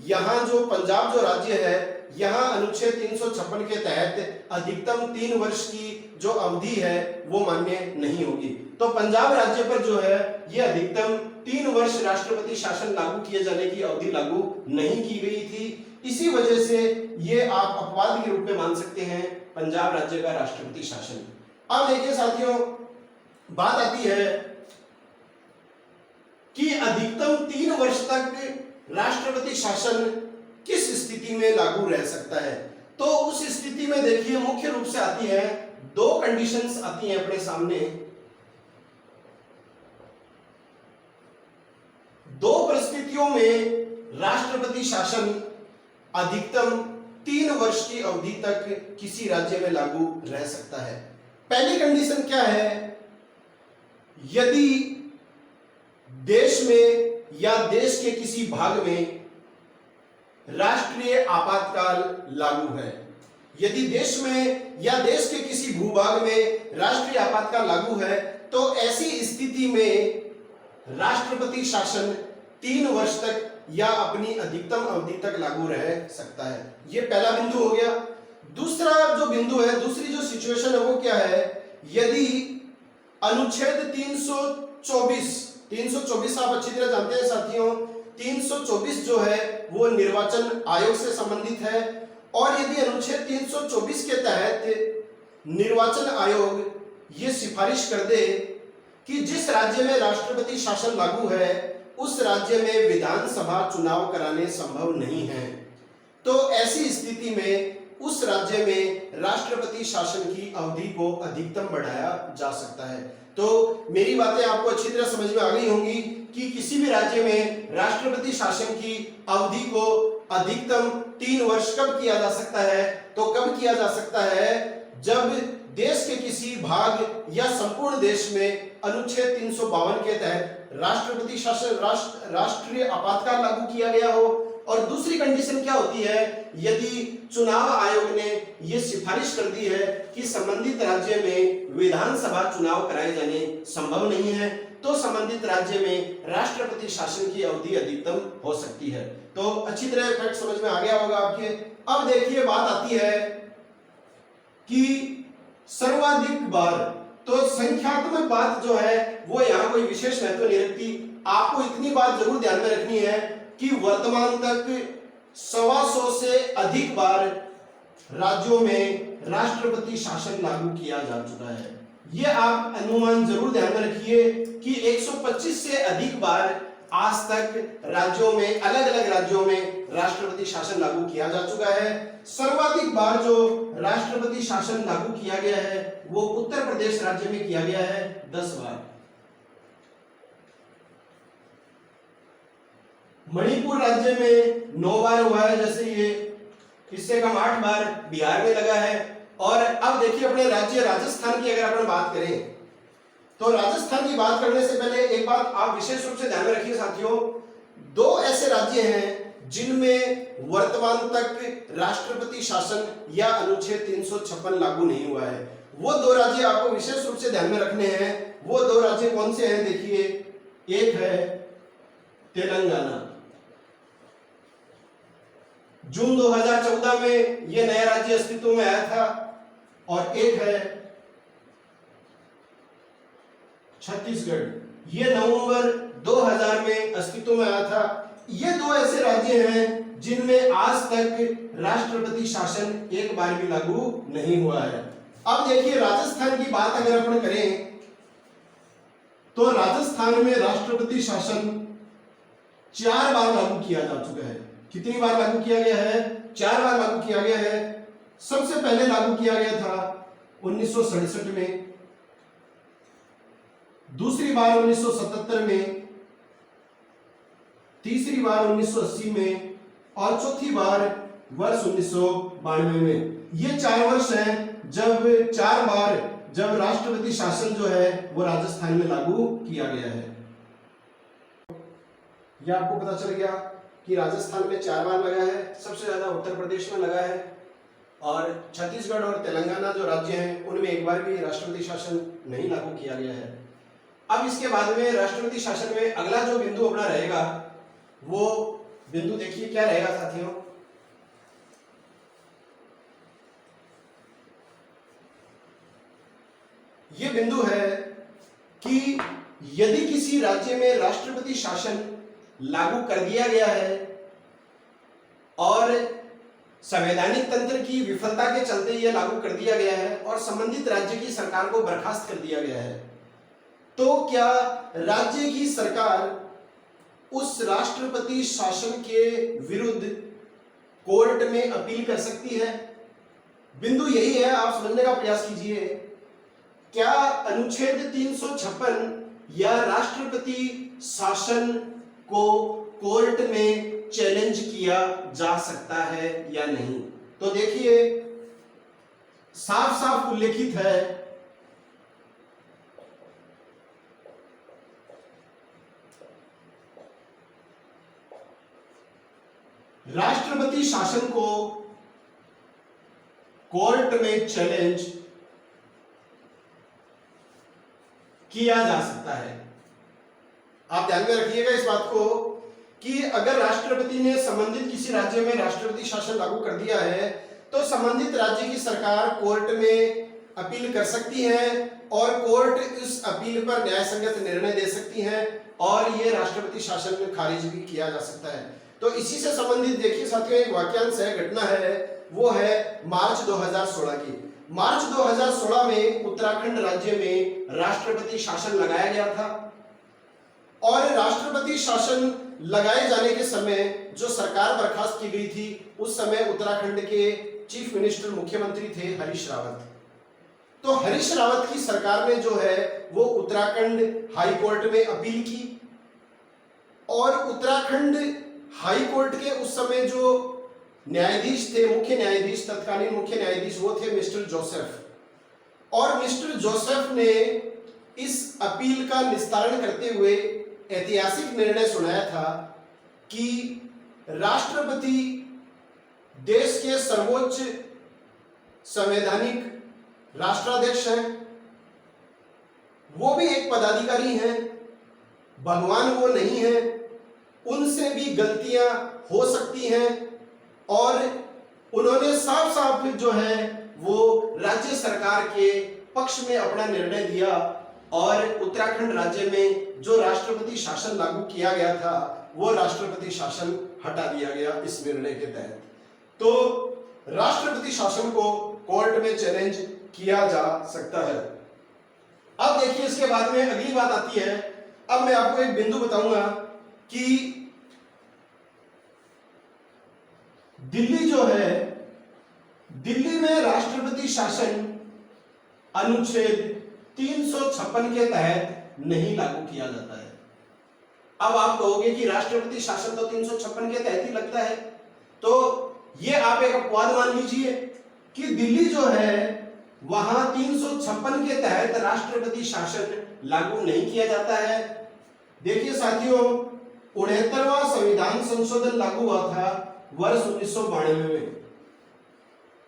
यहाँ जो पंजाब जो राज्य है यहाँ अनुच्छेद 356 के तहत अधिकतम 3 वर्ष की जो अवधि है वो मान्य नहीं होगी। तो पंजाब राज्य पर जो है ये अधिकतम 3 वर्ष राष्ट्रपति शासन लागू किए जाने की अवधि लागू नहीं की गई थी। इसी वजह से ये आप अपवाद के रूप में मान सकते हैं पंजाब राज्य का राष्ट्रपति शासन। अब देखिए साथियों बात आती है कि अधिकतम 3 वर्ष तक राष्ट्रपति शासन किस स्थिति में लागू रह सकता है। तो उस स्थिति में देखिए मुख्य रूप से आती है 2 कंडीशंस आती हैं अपने सामने। 2 परिस्थितियों में राष्ट्रपति शासन अधिकतम 3 वर्ष की अवधि तक किसी राज्य में लागू रह सकता है। पहली कंडीशन क्या है, यदि देश में या देश के किसी भाग में राष्ट्रीय आपातकाल लागू है, यदि देश में या देश के किसी भूभाग में राष्ट्रीय आपातकाल लागू है, तो ऐसी स्थिति में राष्ट्रपति शासन 3 वर्ष तक या अपनी अधिकतम अवधि तक लागू रह सकता है। यह पहला बिंदु हो गया। दूसरा जो बिंदु है, दूसरी जो सिचुएशन है वो क्या है, यदि अनुच्छेद 324 आप अच्छी तरह जानते हैं साथियों, 324 जो है वो निर्वाचन आयोग से संबंधित है, और यदि अनुच्छेद 324 के तहत निर्वाचन आयोग ये सिफारिश कर दे कि जिस राज्य में राष्ट्रपति शासन लागू है उस राज्य में विधानसभा चुनाव कराने संभव नहीं है, तो ऐसी स्थिति में उस राज्य में राष्ट्रपति शासन की अवधि को अधिकतम बढ़ाया जा सकता है। तो मेरी बातें आपको अच्छी तरह समझ में आ गई होंगी कि किसी भी राज्य में राष्ट्रपति शासन की अवधि को अधिकतम 3 वर्ष कब किया जा सकता है, तो कब किया जा सकता है, जब देश के किसी भाग या संपूर्ण देश में अनुच्छेद 352 के तहत राष्ट्रपति शासन राष्ट्रीय आपातकाल लागू किया गया हो, और दूसरी कंडीशन क्या होती है, यदि चुनाव आयोग ने यह सिफारिश कर दी है कि संबंधित राज्य में विधानसभा चुनाव कराए जाने संभव नहीं है, तो संबंधित राज्य में राष्ट्रपति शासन की अवधि अधिकतम हो सकती है। तो अच्छी तरह फैक्ट समझ में आ गया होगा आपके। अब देखिए बात आती है कि सर्वाधिक बार, तो संख्यात्मक बात जो है वो यहाँ कोई विशेष महत्व नहीं रखती। आपको इतनी बात जरूर ध्यान में रखनी है कि वर्तमान तक 125 से अधिक बार राज्यों में राष्ट्रपति शासन लागू किया जा चुका है। यह आप अनुमान जरूर ध्यान में रखिए कि 125 से अधिक बार आज तक राज्यों में, अलग अलग राज्यों में राष्ट्रपति शासन लागू किया जा चुका है। सर्वाधिक बार जो राष्ट्रपति शासन लागू किया गया है वो उत्तर प्रदेश राज्य में किया गया है 10 बार। मणिपुर राज्य में 9 बार हुआ है, जैसे ये, इससे कम 8 बार बिहार में लगा है। और अब देखिए अपने राज्य राजस्थान की अगर अपन बात करें, तो राजस्थान की बात करने से पहले एक बात आप विशेष रूप से ध्यान में रखिए साथियों, 2 ऐसे राज्य हैं जिनमें वर्तमान तक राष्ट्रपति शासन या अनुच्छेद 356 लागू नहीं हुआ है। वो 2 राज्य आपको विशेष रूप से ध्यान में रखने हैं। वो 2 राज्य कौन से हैं, देखिए, एक है तेलंगाना, जून 2014 में यह नया राज्य अस्तित्व में आया था, और एक है छत्तीसगढ़, यह नवंबर 2000 में अस्तित्व में आया था। ये 2 ऐसे राज्य हैं जिनमें आज तक राष्ट्रपति शासन एक बार भी लागू नहीं हुआ है। अब देखिए राजस्थान की बात अगर अपन करें, तो राजस्थान में राष्ट्रपति शासन 4 बार लागू किया जा चुका है। कितनी बार लागू किया गया है? 4 बार लागू किया गया है। सबसे पहले लागू किया गया था 1967 में, दूसरी बार 1977 में, तीसरी बार 1980 में, और चौथी बार वर्ष 1992 में। ये 4 वर्ष हैं जब 4 बार जब राष्ट्रपति शासन जो है वो राजस्थान में लागू किया गया है। यह आपको पता चल गया कि राजस्थान में 4 बार लगा है, सबसे ज्यादा उत्तर प्रदेश में लगा है, और छत्तीसगढ़ और तेलंगाना जो राज्य हैं उनमें एक बार भी राष्ट्रपति शासन नहीं लागू किया गया है। अब इसके बाद में राष्ट्रपति शासन में अगला जो बिंदु अपना रहेगा, वो बिंदु देखिए क्या रहेगा साथियों, ये बिंदु है कि यदि किसी राज्य में राष्ट्रपति शासन लागू कर दिया गया है और संवैधानिक तंत्र की विफलता के चलते यह लागू कर दिया गया है और संबंधित राज्य की सरकार को बर्खास्त कर दिया गया है, तो क्या राज्य की सरकार उस राष्ट्रपति शासन के विरुद्ध कोर्ट में अपील कर सकती है? बिंदु यही है, आप समझने का प्रयास कीजिए। क्या अनुच्छेद 356 या राष्ट्रपति शासन को कोर्ट में चैलेंज किया जा सकता है या नहीं? तो देखिए साफ साफ उल्लेखित है शासन को कोर्ट में चैलेंज किया जा सकता है। आप ध्यान में रखिएगा इस बात को कि अगर राष्ट्रपति ने संबंधित किसी राज्य में राष्ट्रपति शासन लागू कर दिया है तो संबंधित राज्य की सरकार कोर्ट में अपील कर सकती है और कोर्ट इस अपील पर न्याय संगत निर्णय दे सकती है और यह राष्ट्रपति शासन में खारिज भी किया जा सकता है। तो इसी से संबंधित देखिए साथियों, एक वाक्यांश है, घटना है, वो है मार्च 2016 की। मार्च 2016 में उत्तराखंड राज्य में राष्ट्रपति शासन लगाया गया था और राष्ट्रपति शासन लगाए जाने के समय जो सरकार बर्खास्त की गई थी, उस समय उत्तराखंड के चीफ मिनिस्टर मुख्यमंत्री थे हरीश रावत। तो हरीश रावत की सरकार ने जो है वो उत्तराखंड हाई कोर्ट में अपील की और उत्तराखंड हाई कोर्ट के उस समय जो न्यायाधीश थे, मुख्य न्यायाधीश, तत्कालीन मुख्य न्यायाधीश, वो थे मिस्टर जोसेफ। और मिस्टर जोसेफ ने इस अपील का निस्तारण करते हुए ऐतिहासिक निर्णय सुनाया था कि राष्ट्रपति देश के सर्वोच्च संवैधानिक राष्ट्राध्यक्ष हैं, वो भी एक पदाधिकारी हैं, भगवान वो नहीं है, उनसे भी गलतियां हो सकती हैं और उन्होंने साफ साफ जो है वो राज्य सरकार के पक्ष में अपना निर्णय दिया और उत्तराखंड राज्य में जो राष्ट्रपति शासन लागू किया गया था वो राष्ट्रपति शासन हटा दिया गया इस निर्णय के तहत। तो राष्ट्रपति शासन को कोर्ट में चैलेंज किया जा सकता है। अब देखिए इसके बाद में अगली बात आती है। अब मैं आपको एक बिंदु बताऊंगा कि दिल्ली जो है, दिल्ली में राष्ट्रपति शासन अनुच्छेद 356 के तहत नहीं लागू किया जाता है। अब आप कहोगे कि राष्ट्रपति शासन तो 356 के तहत ही लगता है, तो ये आप एक अपवाद मान लीजिए कि दिल्ली जो है वहां 356 के तहत राष्ट्रपति शासन लागू नहीं किया जाता है। देखिए साथियों, 69वां संविधान संशोधन लागू हुआ था वर्ष 1992 में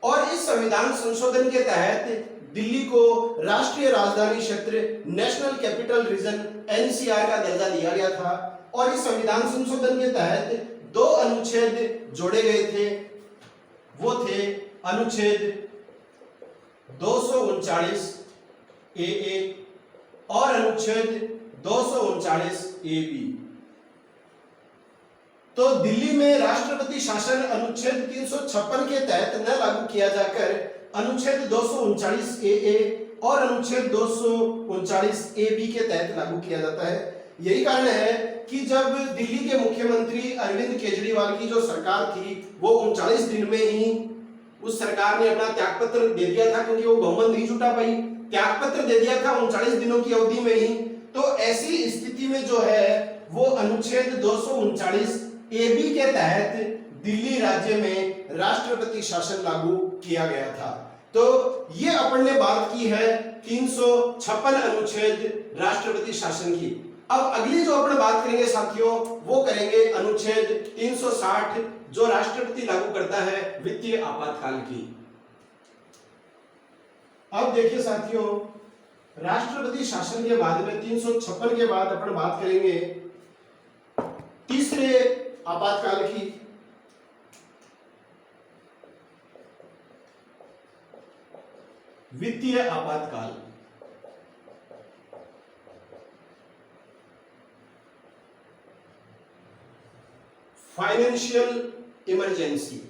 और इस संविधान संशोधन के तहत दिल्ली को राष्ट्रीय राजधानी क्षेत्र, नेशनल कैपिटल रीजन, एनसीआर का दर्जा दिया गया था और इस संविधान संशोधन के तहत दो अनुच्छेद जोड़े गए थे। वो थे अनुच्छेद 239 ए और अनुच्छेद 239 ए। तो दिल्ली में राष्ट्रपति शासन अनुच्छेद 356 के तहत न लागू किया जाकर अनुच्छेद 239 ए और अनुच्छेद 239 ए के तहत लागू किया जाता है। यही कारण है कि जब दिल्ली के मुख्यमंत्री अरविंद केजरीवाल की जो सरकार थी वो 39 दिन में ही उस सरकार ने अपना त्यागपत्र दे दिया था, क्योंकि वो बहुमत नहीं जुटा पाई, त्यागपत्र दे दिया था 39 दिनों की अवधि में ही। तो ऐसी स्थिति में जो है वो अनुच्छेद 239 ए के तहत दिल्ली राज्य में राष्ट्रपति शासन लागू किया गया था। तो ये अपन ने बात की है 356 अनुच्छेद राष्ट्रपति शासन की। अब अगली जो अपन बात करेंगे साथियों वो करेंगे अनुच्छेद 360 जो राष्ट्रपति लागू करता है वित्तीय आपातकाल की। अब देखिए साथियों, राष्ट्रपति शासन के बाद में 356 के बाद अपन बात करेंगे तीसरे आपातकाल की। वित्तीय आपातकाल। Financial emergency.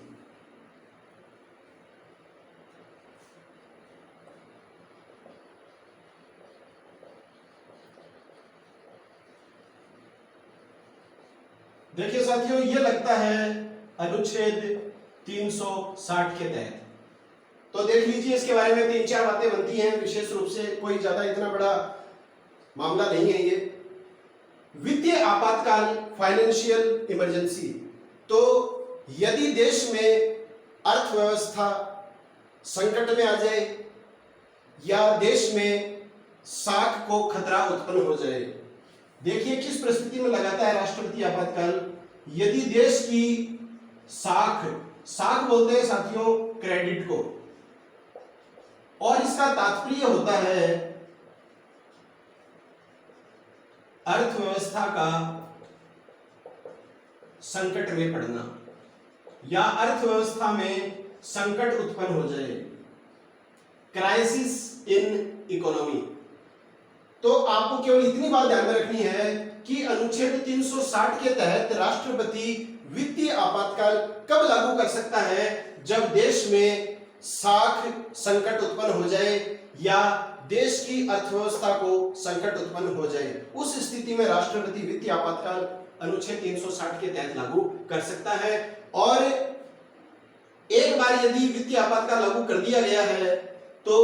देखिए साथियों, ये लगता है अनुच्छेद 360 के तहत। तो देख लीजिए, इसके बारे में 3-4 बातें बनती हैं, विशेष रूप से कोई ज्यादा इतना बड़ा मामला नहीं है ये। वित्तीय आपातकाल, फाइनेंशियल इमरजेंसी। तो यदि देश में अर्थव्यवस्था संकट में आ जाए या देश में साख को खतरा उत्पन्न हो जाए, देखिए किस परिस्थिति में लगाता है राष्ट्रपति आपातकाल। यदि देश की साख साख बोलते हैं साथियों क्रेडिट को, और इसका तात्पर्य होता है अर्थव्यवस्था का संकट में पड़ना या अर्थव्यवस्था में संकट उत्पन्न हो जाए, क्राइसिस इन इकोनॉमी। तो आपको केवल इतनी बात ध्यान में रखनी है कि अनुच्छेद 360 के तहत राष्ट्रपति वित्तीय आपातकाल कब लागू कर सकता है, जब देश में साख संकट उत्पन्न हो जाए या देश की अर्थव्यवस्था को संकट उत्पन्न हो जाए। उस स्थिति में राष्ट्रपति वित्तीय आपातकाल अनुच्छेद 360 के तहत लागू कर सकता है। और एक बार यदि वित्तीय आपातकाल लागू कर दिया गया है तो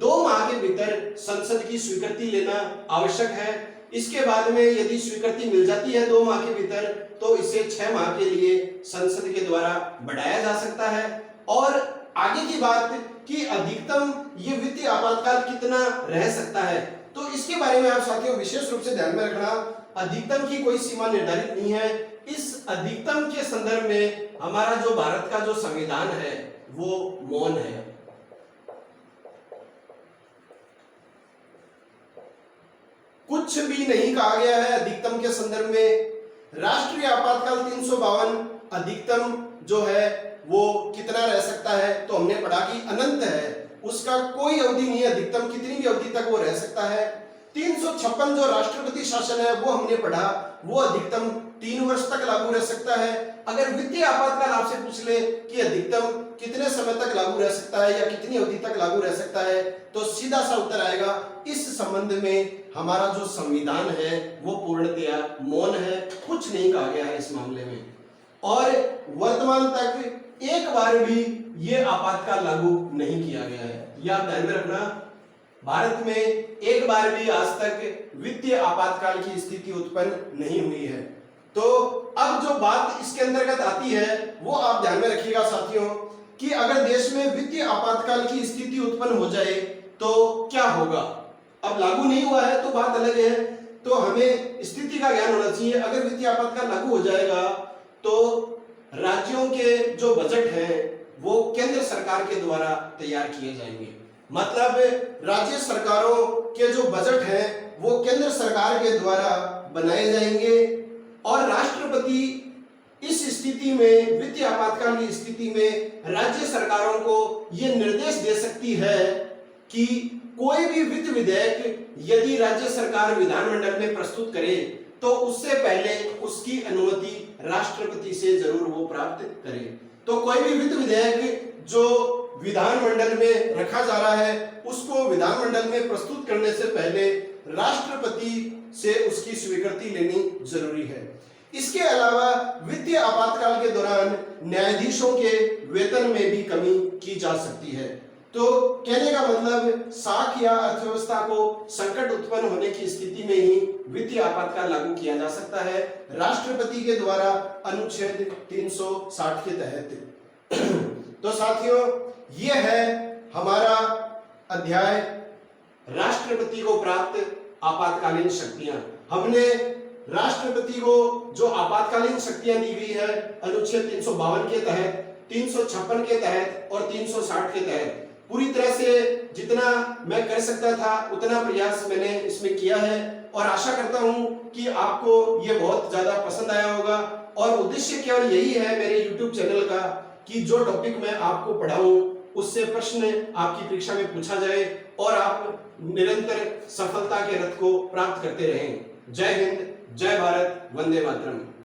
2 माह के भीतर संसद की स्वीकृति लेना आवश्यक है। इसके बाद में यदि स्वीकृति मिल जाती है 2 माह के भीतर तो इसे 6 माह के लिए संसद के द्वारा बढ़ाया जा सकता है। और आगे की बात कि अधिकतम ये वित्तीय आपातकाल कितना रह सकता है, तो इसके बारे में आप साथियों विशेष रूप से ध्यान में रखना, अधिकतम की कोई सीमा निर्धारित नहीं है। इस अधिकतम के संदर्भ में हमारा जो भारत का जो संविधान है वो मौन है। कुछ भी नहीं कहा गया है अधिकतम के संदर्भ में। राष्ट्रीय आपातकाल 352 अधिकतम जो है वो कितना रह सकता है, तो हमने पढ़ा कि अनंत है, उसका कोई अवधि नहीं है, अधिकतम कितनी भी अवधि तक वो रह सकता है। 356 जो राष्ट्रपति शासन है वो हमने पढ़ा, वो अधिकतम 3 वर्ष तक लागू रह सकता है। अगर वित्तीय आपातकाल आपसे पूछ ले कि अधिकतम कितने समय तक लागू रह सकता है या कितनी अवधि तक लागू रह सकता है, तो सीधा सा उत्तर आएगा इस संबंध में हमारा जो संविधान है वो पूर्णतया मौन है, कुछ नहीं कहा गया है इस मामले में। और वर्तमान तक एक बार भी ये आपातकाल लागू नहीं किया गया है, यह आप ध्यान में रखना। भारत में एक बार भी आज तक वित्तीय आपातकाल की स्थिति उत्पन्न नहीं हुई है। तो अब जो बात इसके अंतर्गत आती है वो आप ध्यान में रखिएगा साथियों कि अगर देश में वित्तीय आपातकाल की स्थिति उत्पन्न हो जाए तो क्या होगा। अब लागू नहीं हुआ है तो बात अलग है, तो हमें स्थिति का ज्ञान होना चाहिए। अगर वित्तीय आपातकाल लागू हो जाएगा तो राज्यों के जो बजट है वो केंद्र सरकार के द्वारा तैयार किए जाएंगे। मतलब राज्य सरकारों के जो बजट है वो केंद्र सरकार के द्वारा बनाए जाएंगे और राष्ट्रपति इस स्थिति में, वित्तीय आपातकाल की स्थिति में राज्य सरकारों को यह निर्देश दे सकती है कि कोई भी वित्त विधेयक यदि राज्य सरकार विधानमंडल में प्रस्तुत करे तो उससे पहले उसकी अनुमति राष्ट्रपति से जरूर वो प्राप्त करे। तो कोई भी वित्त विधेयक जो विधानमंडल में रखा जा रहा है उसको विधानमंडल में प्रस्तुत करने से पहले राष्ट्रपति से उसकी स्वीकृति लेनी जरूरी है। इसके अलावा वित्तीय आपातकाल के दौरान न्यायाधीशों के वेतन में भी कमी की जा सकती है। तो कहने का मतलब साख या अर्थव्यवस्था को संकट उत्पन्न होने की स्थिति में ही वित्तीय आपातकाल लागू किया जा सकता है राष्ट्रपति के द्वारा अनुच्छेद 360 के तहत। तो साथियों ये है हमारा अध्याय राष्ट्रपति को प्राप्त आपातकालीन शक्तियां। हमने राष्ट्रपति को जो आपातकालीन शक्तियां दी गई है अनुच्छेद 352 के तहत, 356 के तहत और 360 के तहत पूरी तरह से जितना मैं कर सकता था उतना प्रयास मैंने इसमें किया है और आशा करता हूं कि आपको ये बहुत ज्यादा पसंद आया होगा। और उद्देश्य केवल यही है मेरे YouTube चैनल का कि जो टॉपिक मैं आपको पढ़ाऊं उससे प्रश्न आपकी परीक्षा में पूछा जाए और आप निरंतर सफलता के रथ को प्राप्त करते रहें। जय हिंद, जय भारत, वंदे मातरम।